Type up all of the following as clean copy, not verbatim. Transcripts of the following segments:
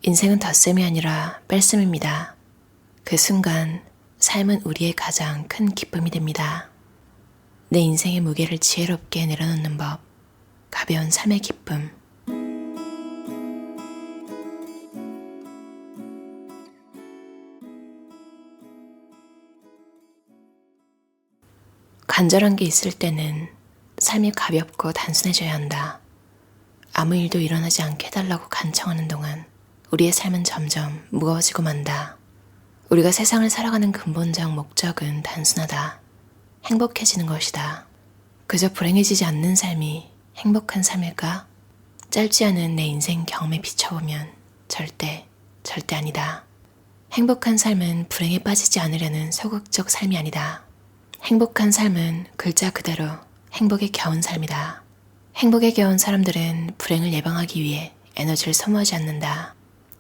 인생은 덧셈이 아니라 뺄셈입니다. 그 순간 삶은 우리의 가장 큰 기쁨이 됩니다. 내 인생의 무게를 지혜롭게 내려놓는 법, 가벼운 삶의 기쁨. 간절한 게 있을 때는 삶이 가볍고 단순해져야 한다. 아무 일도 일어나지 않게 해달라고 간청하는 동안 우리의 삶은 점점 무거워지고 만다. 우리가 세상을 살아가는 근본적 목적은 단순하다. 행복해지는 것이다. 그저 불행해지지 않는 삶이 행복한 삶일까? 짧지 않은 내 인생 경험에 비춰보면 절대 아니다. 행복한 삶은 불행에 빠지지 않으려는 소극적 삶이 아니다. 행복한 삶은 글자 그대로 행복에 겨운 삶이다. 행복에 겨운 사람들은 불행을 예방하기 위해 에너지를 소모하지 않는다.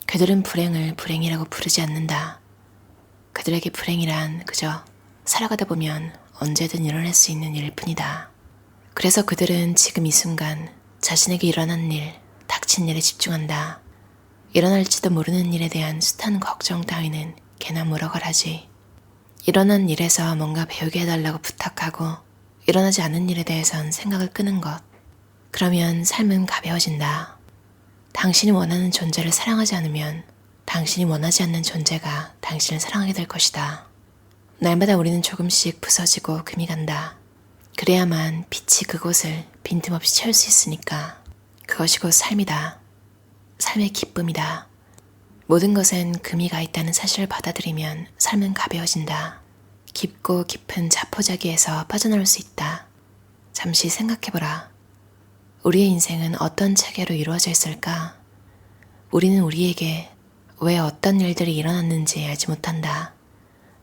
그들은 불행을 불행이라고 부르지 않는다. 그들에게 불행이란 그저 살아가다 보면 언제든 일어날 수 있는 일일 뿐이다. 그래서 그들은 지금 이 순간 자신에게 일어난 일, 닥친 일에 집중한다. 일어날지도 모르는 일에 대한 숱한 걱정 따위는 개나 물어가라지. 일어난 일에서 뭔가 배우게 해달라고 부탁하고 일어나지 않은 일에 대해선 생각을 끄는 것. 그러면 삶은 가벼워진다. 당신이 원하는 존재를 사랑하지 않으면 당신이 원하지 않는 존재가 당신을 사랑하게 될 것이다. 날마다 우리는 조금씩 부서지고 금이 간다. 그래야만 빛이 그곳을 빈틈없이 채울 수 있으니까. 그것이 곧 삶이다. 삶의 기쁨이다. 모든 것엔 금이 가 있다는 사실을 받아들이면 삶은 가벼워진다. 깊고 깊은 자포자기에서 빠져나올 수 있다. 잠시 생각해보라. 우리의 인생은 어떤 체계로 이루어져 있을까? 우리는 우리에게 왜 어떤 일들이 일어났는지 알지 못한다.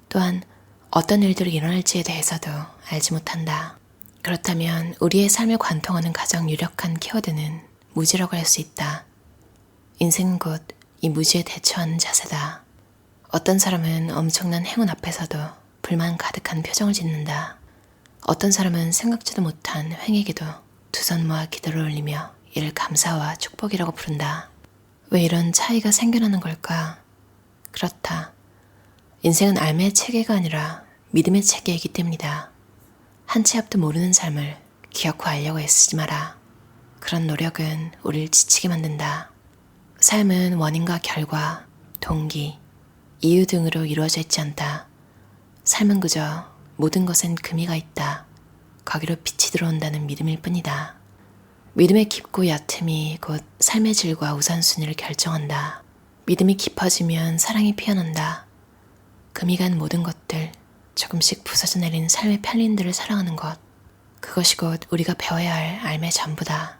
또한 어떤 일들이 일어날지에 대해서도 알지 못한다. 그렇다면 우리의 삶을 관통하는 가장 유력한 키워드는 무지라고 할 수 있다. 인생은 곧 이 무지에 대처하는 자세다. 어떤 사람은 엄청난 행운 앞에서도 불만 가득한 표정을 짓는다. 어떤 사람은 생각지도 못한 횡에게도 두 손 모아 기도를 올리며 이를 감사와 축복이라고 부른다. 왜 이런 차이가 생겨나는 걸까? 그렇다. 인생은 알매의 체계가 아니라 믿음의 체계이기 때문이다. 한 치 앞도 모르는 삶을 기어코 알려고 애쓰지 마라. 그런 노력은 우리를 지치게 만든다. 삶은 원인과 결과, 동기, 이유 등으로 이루어져 있지 않다. 삶은 그저 모든 것엔 금이가 있다. 거기로 빛이 들어온다는 믿음일 뿐이다. 믿음의 깊고 얕음이 곧 삶의 질과 우선순위를 결정한다. 믿음이 깊어지면 사랑이 피어난다. 금이 간 모든 것들, 조금씩 부서져 내리는 삶의 편린들을 사랑하는 것. 그것이 곧 우리가 배워야 할 삶의 전부다.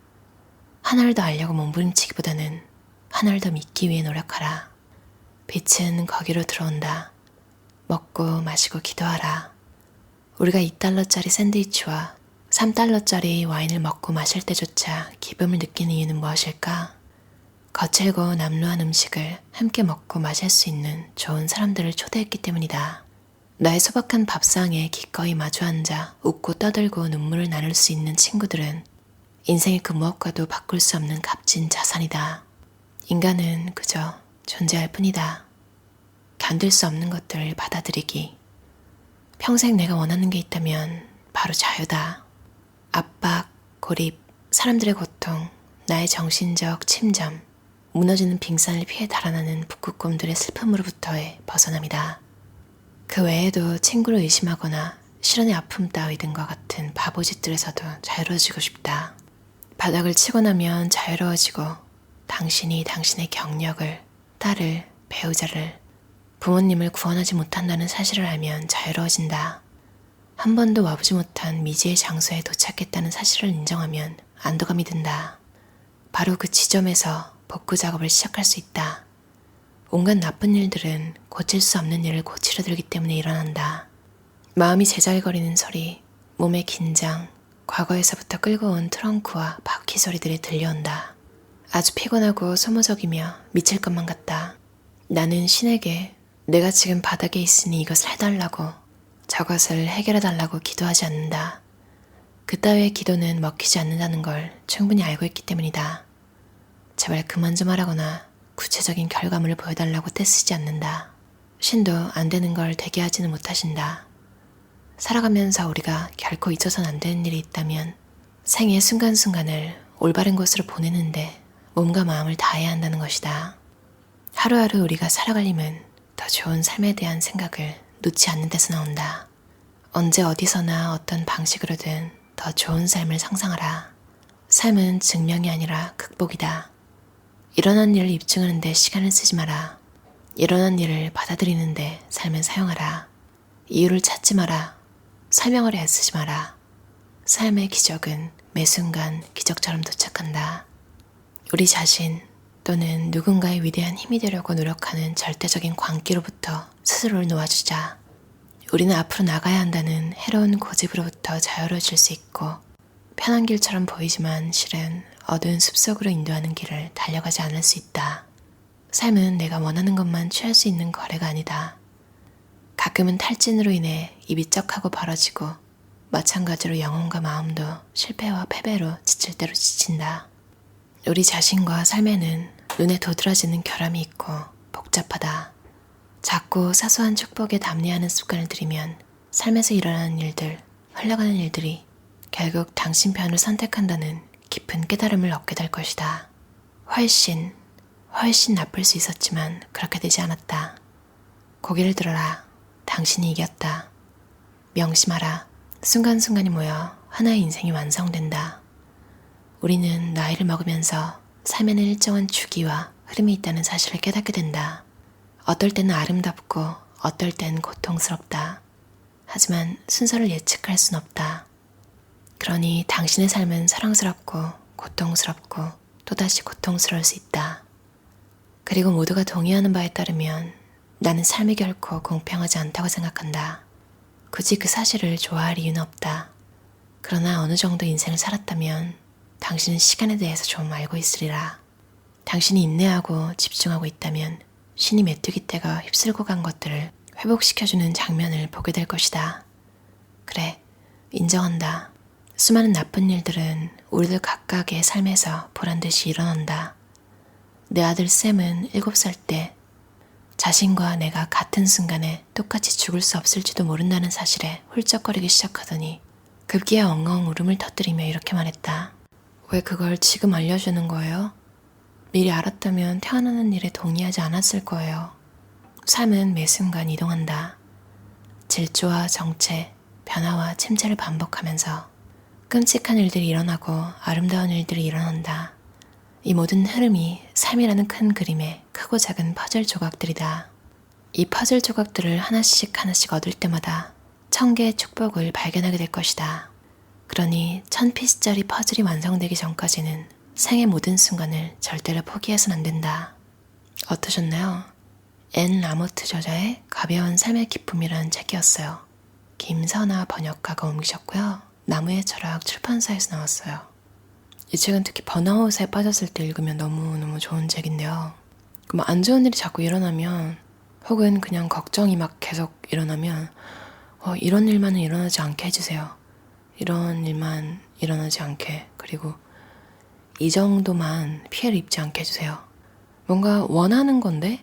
하나를 더 알려고 몸부림치기보다는 하나를 더 믿기 위해 노력하라. 빛은 거기로 들어온다. 먹고 마시고 기도하라. 우리가 2달러짜리 샌드위치와 3달러짜리 와인을 먹고 마실 때조차 기쁨을 느끼는 이유는 무엇일까? 거칠고 남루한 음식을 함께 먹고 마실 수 있는 좋은 사람들을 초대했기 때문이다. 나의 소박한 밥상에 기꺼이 마주 앉아 웃고 떠들고 눈물을 나눌 수 있는 친구들은 인생의 그 무엇과도 바꿀 수 없는 값진 자산이다. 인간은 그저 존재할 뿐이다. 견딜 수 없는 것들을 받아들이기. 평생 내가 원하는 게 있다면 바로 자유다. 압박, 고립, 사람들의 고통, 나의 정신적 침잠, 무너지는 빙산을 피해 달아나는 북극곰들의 슬픔으로부터의 벗어남이다. 그 외에도 친구를 의심하거나 실연의 아픔 따위 등과 같은 바보짓들에서도 자유로워지고 싶다. 바닥을 치고 나면 자유로워지고 당신이 당신의 경력을, 딸을, 배우자를, 부모님을 구원하지 못한다는 사실을 알면 자유로워진다. 한 번도 와보지 못한 미지의 장소에 도착했다는 사실을 인정하면 안도감이 든다. 바로 그 지점에서 복구 작업을 시작할 수 있다. 온갖 나쁜 일들은 고칠 수 없는 일을 고치려 들기 때문에 일어난다. 마음이 제자리거리는 소리, 몸의 긴장, 과거에서부터 끌고 온 트렁크와 바퀴 소리들이 들려온다. 아주 피곤하고 소모적이며 미칠 것만 같다. 나는 신에게 내가 지금 바닥에 있으니 이것을 해달라고, 저것을 해결해달라고 기도하지 않는다. 그따위의 기도는 먹히지 않는다는 걸 충분히 알고 있기 때문이다. 제발 그만 좀 하라거나 구체적인 결과물을 보여달라고 떼쓰지 않는다. 신도 안 되는 걸 되게 하지는 못하신다. 살아가면서 우리가 결코 잊어서는 안 되는 일이 있다면 생의 순간순간을 올바른 곳으로 보내는데 몸과 마음을 다해야 한다는 것이다. 하루하루 우리가 살아갈 힘은 더 좋은 삶에 대한 생각을 놓지 않는 데서 나온다. 언제 어디서나 어떤 방식으로든 더 좋은 삶을 상상하라. 삶은 증명이 아니라 극복이다. 일어난 일을 입증하는 데 시간을 쓰지 마라. 일어난 일을 받아들이는데 삶을 사용하라. 이유를 찾지 마라. 설명을 애쓰지 마라. 삶의 기적은 매 순간 기적처럼 도착한다. 우리 자신 또는 누군가의 위대한 힘이 되려고 노력하는 절대적인 광기로부터 스스로를 놓아주자. 우리는 앞으로 나가야 한다는 해로운 고집으로부터 자유로워질 수 있고 편한 길처럼 보이지만 실은 어두운 숲속으로 인도하는 길을 달려가지 않을 수 있다. 삶은 내가 원하는 것만 취할 수 있는 거래가 아니다. 가끔은 탈진으로 인해 입이 쩍하고 벌어지고 마찬가지로 영혼과 마음도 실패와 패배로 지칠 대로 지친다. 우리 자신과 삶에는 눈에 도드라지는 결함이 있고 복잡하다. 작고 사소한 축복에 담례하는 습관을 들이면 삶에서 일어나는 일들, 흘러가는 일들이 결국 당신 편을 선택한다는 깊은 깨달음을 얻게 될 것이다. 훨씬 나쁠 수 있었지만 그렇게 되지 않았다. 고개를 들어라. 당신이 이겼다. 명심하라. 순간순간이 모여 하나의 인생이 완성된다. 우리는 나이를 먹으면서 삶에는 일정한 주기와 흐름이 있다는 사실을 깨닫게 된다. 어떨 때는 아름답고 어떨 땐 고통스럽다. 하지만 순서를 예측할 순 없다. 그러니 당신의 삶은 사랑스럽고 고통스럽고 또다시 고통스러울 수 있다. 그리고 모두가 동의하는 바에 따르면 나는 삶이 결코 공평하지 않다고 생각한다. 굳이 그 사실을 좋아할 이유는 없다. 그러나 어느 정도 인생을 살았다면 당신은 시간에 대해서 좀 알고 있으리라. 당신이 인내하고 집중하고 있다면 신이 메뚜기 떼가 휩쓸고 간 것들을 회복시켜주는 장면을 보게 될 것이다. 그래, 인정한다. 수많은 나쁜 일들은 우리들 각각의 삶에서 보란듯이 일어난다. 내 아들 샘은 7살 때 자신과 내가 같은 순간에 똑같이 죽을 수 없을지도 모른다는 사실에 훌쩍거리기 시작하더니 급기야 엉엉 울음을 터뜨리며 이렇게 말했다. 왜 그걸 지금 알려주는 거예요? 미리 알았다면 태어나는 일에 동의하지 않았을 거예요. 삶은 매 순간 이동한다. 질조와 정체, 변화와 침체를 반복하면서 끔찍한 일들이 일어나고 아름다운 일들이 일어난다. 이 모든 흐름이 삶이라는 큰 그림의 크고 작은 퍼즐 조각들이다. 이 퍼즐 조각들을 하나씩 얻을 때마다 1000개의 축복을 발견하게 될 것이다. 그러니 1000피스짜리 퍼즐이 완성되기 전까지는 생의 모든 순간을 절대로 포기해서는 안 된다. 어떠셨나요? 앤 라모트 저자의 가벼운 삶의 기쁨이라는 책이었어요. 김선아 번역가가 옮기셨고요. 나무의 철학 출판사에서 나왔어요. 이 책은 특히 번아웃에 빠졌을 때 읽으면 너무너무 좋은 책인데요. 그럼 안 좋은 일이 자꾸 일어나면 혹은 그냥 걱정이 막 계속 일어나면 이런 일만은 일어나지 않게 해주세요. 이런 일만 일어나지 않게, 그리고 이 정도만 피해를 입지 않게 해주세요. 뭔가 원하는 건데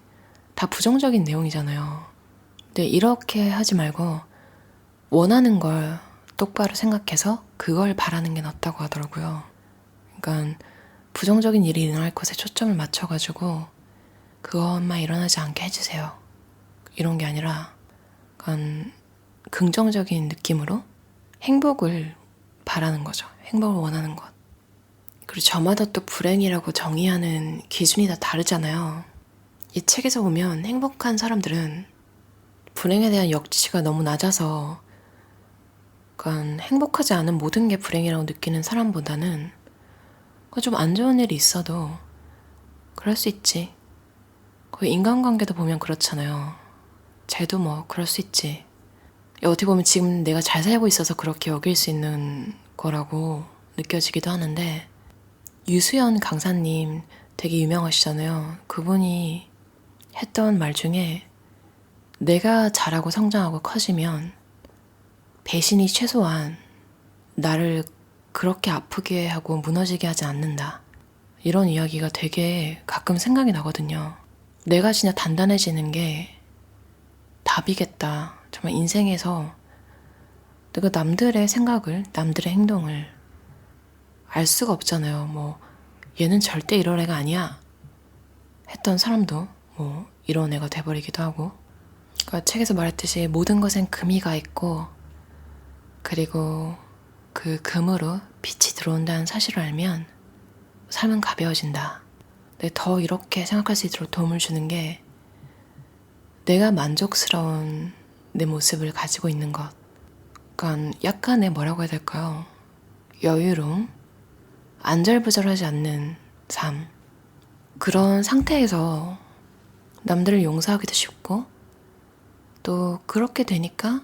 다 부정적인 내용이잖아요. 근데 이렇게 하지 말고 원하는 걸 똑바로 생각해서 그걸 바라는 게 낫다고 하더라고요. 그러니까 부정적인 일이 일어날 것에 초점을 맞춰가지고 그것만 일어나지 않게 해주세요. 이런 게 아니라 약간 긍정적인 느낌으로 행복을 바라는 거죠. 행복을 원하는 것. 그리고 저마다 또 불행이라고 정의하는 기준이 다 다르잖아요. 이 책에서 보면 행복한 사람들은 불행에 대한 역치가 너무 낮아서 약간 행복하지 않은 모든 게 불행이라고 느끼는 사람보다는 좀 안 좋은 일이 있어도 그럴 수 있지. 그 인간관계도 보면 그렇잖아요. 쟤도 뭐 그럴 수 있지. 어떻게 보면 지금 내가 잘 살고 있어서 그렇게 여길 수 있는 거라고 느껴지기도 하는데, 유수연 강사님 되게 유명하시잖아요. 그분이 했던 말 중에 내가 자라고 성장하고 커지면 배신이 최소한 나를 그렇게 아프게 하고 무너지게 하지 않는다. 이런 이야기가 되게 가끔 생각이 나거든요. 내가 진짜 단단해지는 게 답이겠다. 정말 인생에서 내가 남들의 생각을, 남들의 행동을 알 수가 없잖아요. 뭐 얘는 절대 이럴 애가 아니야 했던 사람도 뭐 이런 애가 돼버리기도 하고. 그러니까 책에서 말했듯이 모든 것엔 금이가 있고, 그리고 그 금으로 빛이 들어온다는 사실을 알면 삶은 가벼워진다. 근데 더 이렇게 생각할 수 있도록 도움을 주는 게 내가 만족스러운 내 모습을 가지고 있는 것. 그러니까 약간의 뭐라고 해야 될까요? 여유로움? 안절부절하지 않는 삶. 그런 상태에서 남들을 용서하기도 쉽고, 또 그렇게 되니까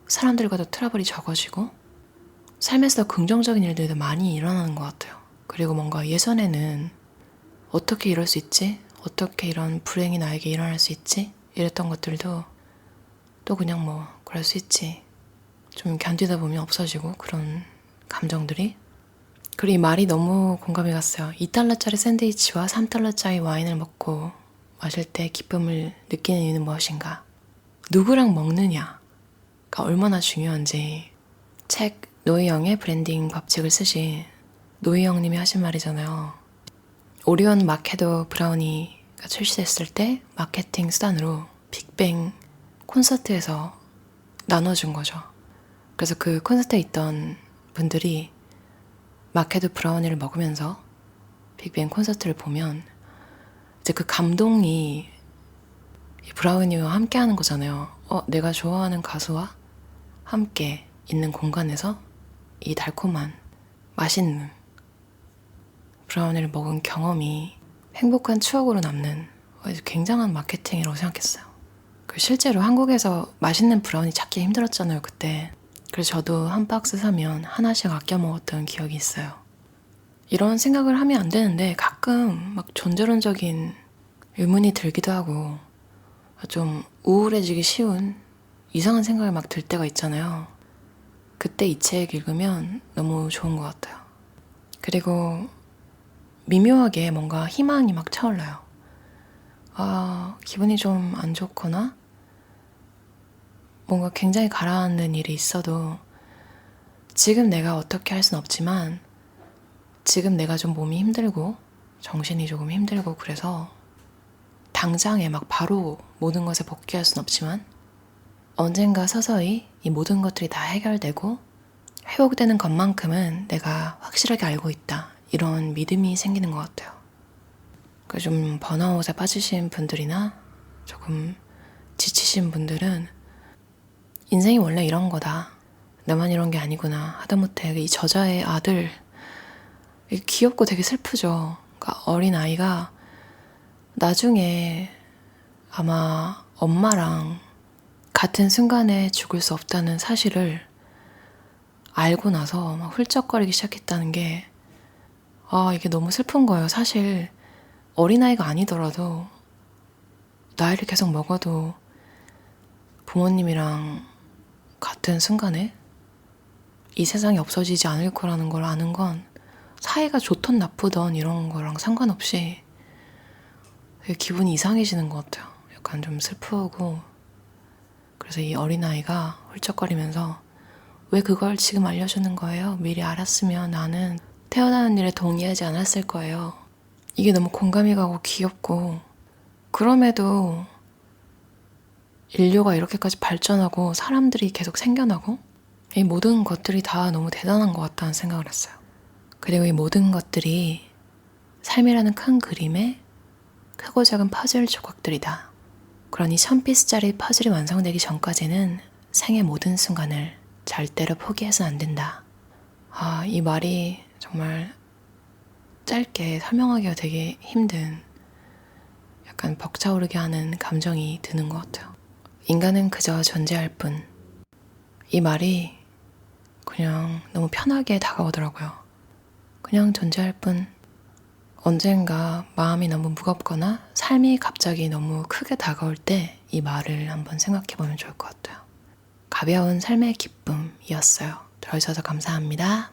사람들과도 트러블이 적어지고 삶에서 긍정적인 일들도 많이 일어나는 것 같아요. 그리고 뭔가 예전에는 어떻게 이럴 수 있지? 어떻게 이런 불행이 나에게 일어날 수 있지? 이랬던 것들도 또 그냥 뭐 그럴 수 있지. 좀 견디다 보면 없어지고 그런 감정들이. 그리고 이 말이 너무 공감이 갔어요. 2달러짜리 샌드위치와 3달러짜리 와인을 먹고 마실 때 기쁨을 느끼는 이유는 무엇인가? 누구랑 먹느냐가 얼마나 중요한지. 책 노희영의 브랜딩 법칙을 쓰신 노희영님이 하신 말이잖아요. 오리온 마케도 브라우니가 출시됐을 때 마케팅 수단으로 빅뱅 콘서트에서 나눠준 거죠. 그래서 그 콘서트에 있던 분들이 마케도 브라우니를 먹으면서 빅뱅 콘서트를 보면 이제 그 감동이 이 브라우니와 함께 하는 거잖아요. 내가 좋아하는 가수와 함께 있는 공간에서 이 달콤한 맛있는 브라우니를 먹은 경험이 행복한 추억으로 남는 굉장한 마케팅이라고 생각했어요. 실제로 한국에서 맛있는 브라우니 찾기 힘들었잖아요, 그때. 그래서 저도 한 박스 사면 하나씩 아껴 먹었던 기억이 있어요. 이런 생각을 하면 안 되는데 가끔 막 존재론적인 의문이 들기도 하고 좀 우울해지기 쉬운 이상한 생각이 막 들 때가 있잖아요. 그때 이 책 읽으면 너무 좋은 것 같아요. 그리고 미묘하게 뭔가 희망이 막 차올라요. 기분이 좀 안 좋거나 뭔가 굉장히 가라앉는 일이 있어도 지금 내가 어떻게 할 순 없지만 지금 내가 좀 몸이 힘들고 정신이 조금 힘들고 그래서 당장에 막 바로 모든 것에 복귀할 순 없지만 언젠가 서서히 이 모든 것들이 다 해결되고 회복되는 것만큼은 내가 확실하게 알고 있다. 이런 믿음이 생기는 것 같아요. 좀 번아웃에 빠지신 분들이나 조금 지치신 분들은 인생이 원래 이런 거다. 나만 이런 게 아니구나. 하다못해 이 저자의 아들, 귀엽고 되게 슬프죠. 그러니까 어린 아이가 나중에 아마 엄마랑 같은 순간에 죽을 수 없다는 사실을 알고 나서 막 훌쩍거리기 시작했다는 게 이게 너무 슬픈 거예요. 사실 어린아이가 아니더라도 나이를 계속 먹어도 부모님이랑 같은 순간에 이 세상이 없어지지 않을 거라는 걸 아는 건 사이가 좋던 나쁘던 이런 거랑 상관없이 되게 기분이 이상해지는 것 같아요. 약간 좀 슬프고. 그래서 이 어린아이가 훌쩍거리면서 왜 그걸 지금 알려주는 거예요? 미리 알았으면 나는 태어나는 일에 동의하지 않았을 거예요. 이게 너무 공감이 가고 귀엽고, 그럼에도 인류가 이렇게까지 발전하고 사람들이 계속 생겨나고 이 모든 것들이 다 너무 대단한 것 같다는 생각을 했어요. 그리고 이 모든 것들이 삶이라는 큰 그림의 크고 작은 퍼즐 조각들이다. 그러니 1000피스짜리 퍼즐이 완성되기 전까지는 생의 모든 순간을 절대로 포기해서는 안 된다. 이 말이 정말 짧게 설명하기가 되게 힘든, 약간 벅차오르게 하는 감정이 드는 것 같아요. 인간은 그저 존재할 뿐. 이 말이 그냥 너무 편하게 다가오더라고요. 그냥 존재할 뿐. 언젠가 마음이 너무 무겁거나 삶이 갑자기 너무 크게 다가올 때 이 말을 한번 생각해보면 좋을 것 같아요. 가벼운 삶의 기쁨이었어요. 들어주셔서 감사합니다.